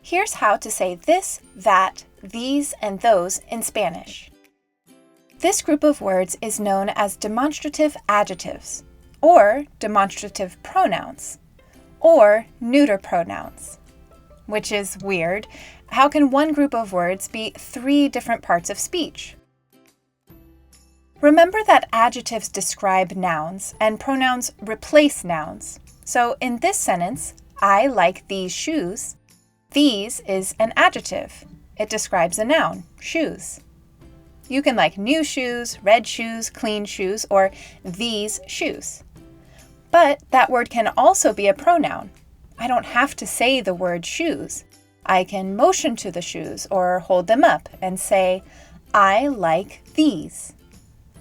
Here's how to say this, that, these, and those in Spanish. This group of words is known as demonstrative adjectives, or demonstrative pronouns, or neuter pronouns. Which is weird. How can one group of words be three different parts of speech? Remember that adjectives describe nouns and pronouns replace nouns. So in this sentence, I like these shoes. These is an adjective. It describes a noun, shoes. You can like new shoes, red shoes, clean shoes, or these shoes. But that word can also be a pronoun. I don't have to say the word shoes. I can motion to the shoes or hold them up and say, I like these.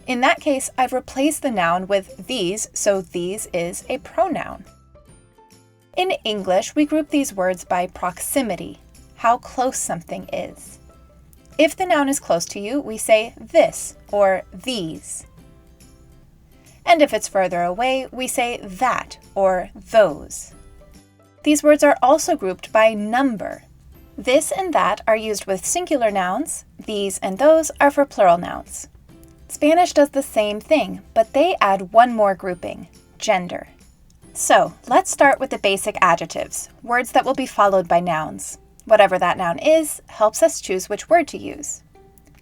In that case, I've replaced the noun with these, so these is a pronoun. In English, we group these words by proximity, how close something is. If the noun is close to you, we say this or these. And if it's further away, we say that or those. These words are also grouped by number. This and that are used with singular nouns. These and those are for plural nouns. Spanish does the same thing, but they add one more grouping, gender. So, let's start with the basic adjectives, words that will be followed by nouns. Whatever that noun is, helps us choose which word to use.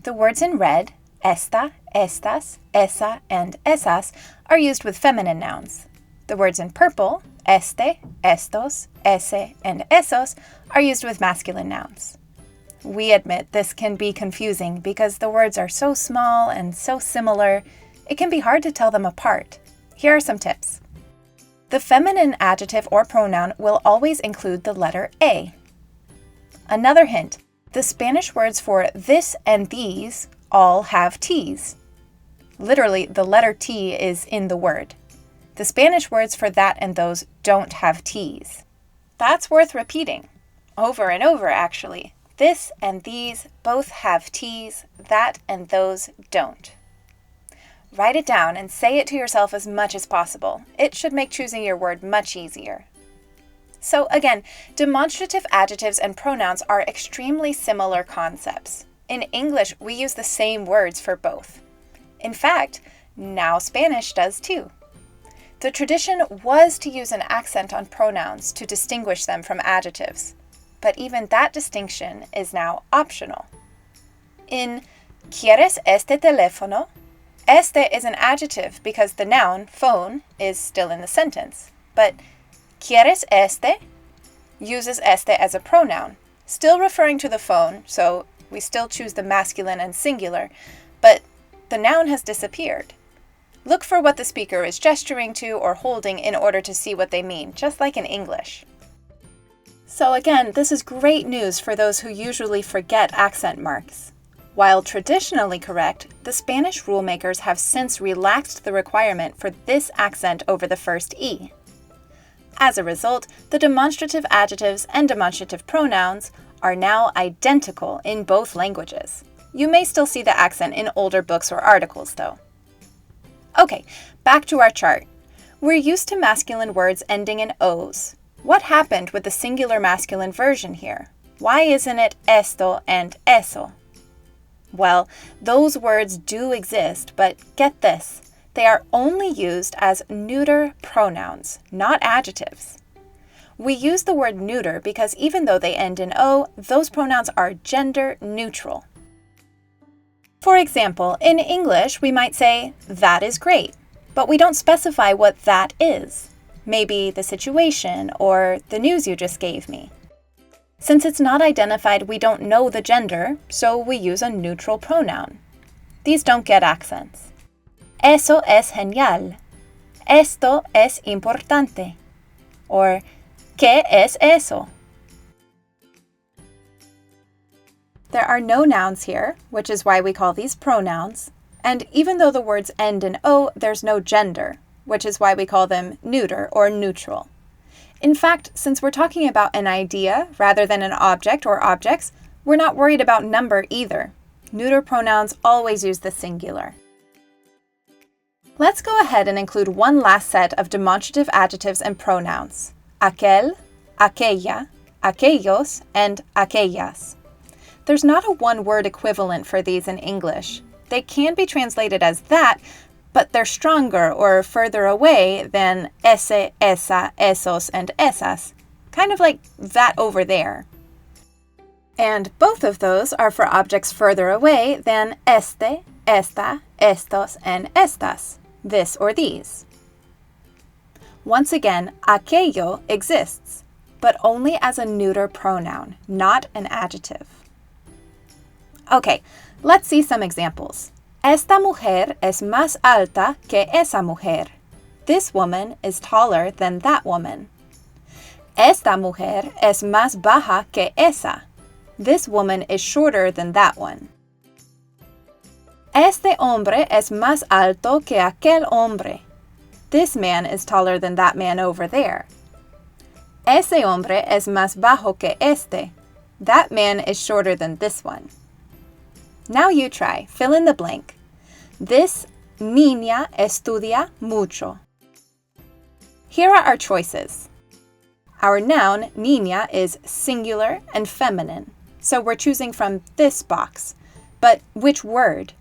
The words in red, esta, estas, esa, and esas, are used with feminine nouns. The words in purple, este, estos, ese, and esos, are used with masculine nouns. We admit this can be confusing because the words are so small and so similar, it can be hard to tell them apart. Here are some tips. The feminine adjective or pronoun will always include the letter A. Another hint, the Spanish words for this and these all have T's. Literally, the letter T is in the word. The Spanish words for that and those don't have T's. That's worth repeating. Over and over, actually. This and these both have T's, that and those don't. Write it down and say it to yourself as much as possible. It should make choosing your word much easier. So again, demonstrative adjectives and pronouns are extremely similar concepts. In English, we use the same words for both. In fact, now Spanish does too. The tradition was to use an accent on pronouns to distinguish them from adjectives. But even that distinction is now optional. In ¿Quieres este teléfono? Este is an adjective because the noun, phone, is still in the sentence. But ¿Quieres este? Uses este as a pronoun, still referring to the phone, so we still choose the masculine and singular, but the noun has disappeared. Look for what the speaker is gesturing to or holding in order to see what they mean, just like in English. So again, this is great news for those who usually forget accent marks. While traditionally correct, the Spanish rulemakers have since relaxed the requirement for this accent over the first E. As a result, the demonstrative adjectives and demonstrative pronouns are now identical in both languages. You may still see the accent in older books or articles, though. Okay, back to our chart. We're used to masculine words ending in O's. What happened with the singular masculine version here? Why isn't it esto and eso? Well, those words do exist, but get this. They are only used as neuter pronouns, not adjectives. We use the word neuter because even though they end in O, those pronouns are gender neutral. For example, in English, we might say, that is great, but we don't specify what that is. Maybe the situation or the news you just gave me. Since it's not identified, we don't know the gender, so we use a neutral pronoun. These don't get accents. Eso es genial. Esto es importante. Or, ¿qué es eso? There are no nouns here, which is why we call these pronouns. And even though the words end in O, there's no gender, which is why we call them neuter or neutral. In fact, since we're talking about an idea rather than an object or objects, we're not worried about number either. Neuter pronouns always use the singular. Let's go ahead and include one last set of demonstrative adjectives and pronouns. Aquel, aquella, aquellos, and aquellas. There's not a one-word equivalent for these in English. They can be translated as that, but they're stronger or further away than ese, esa, esos, and esas, kind of like that over there. And both of those are for objects further away than este, esta, estos, and estas, this or these. Once again, aquello exists, but only as a neuter pronoun, not an adjective. Okay, let's see some examples. Esta mujer es más alta que esa mujer. This woman is taller than that woman. Esta mujer es más baja que esa. This woman is shorter than that one. Este hombre es más alto que aquel hombre. This man is taller than that man over there. Ese hombre es más bajo que este. That man is shorter than this one. Now you try. Fill in the blank. This niña estudia mucho. Here are our choices. Our noun, niña, is singular and feminine, so we're choosing from this box. But which word?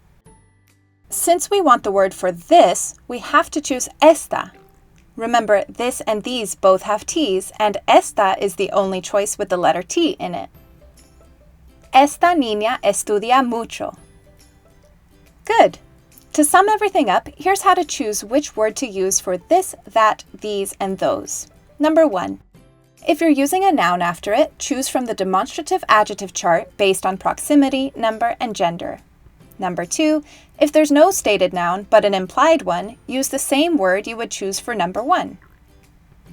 Since we want the word for this, we have to choose esta. Remember, this and these both have T's, and esta is the only choice with the letter T in it. Esta niña estudia mucho. Good. To sum everything up, here's how to choose which word to use for this, that, these, and those. Number 1. If you're using a noun after it, choose from the demonstrative adjective chart based on proximity, number, and gender. Number 2. If there's no stated noun but an implied one, use the same word you would choose for number 1.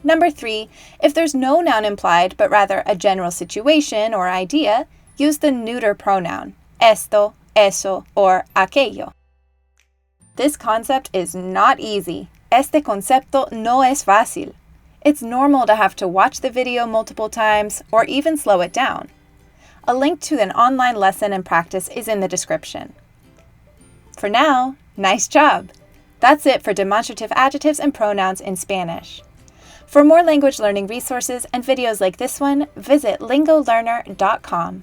Number 3. If there's no noun implied but rather a general situation or idea, use the neuter pronoun, esto, eso, or aquello. This concept is not easy. Este concepto no es fácil. It's normal to have to watch the video multiple times or even slow it down. A link to an online lesson and practice is in the description. For now, nice job! That's it for demonstrative adjectives and pronouns in Spanish. For more language learning resources and videos like this one, visit lingolearner.com.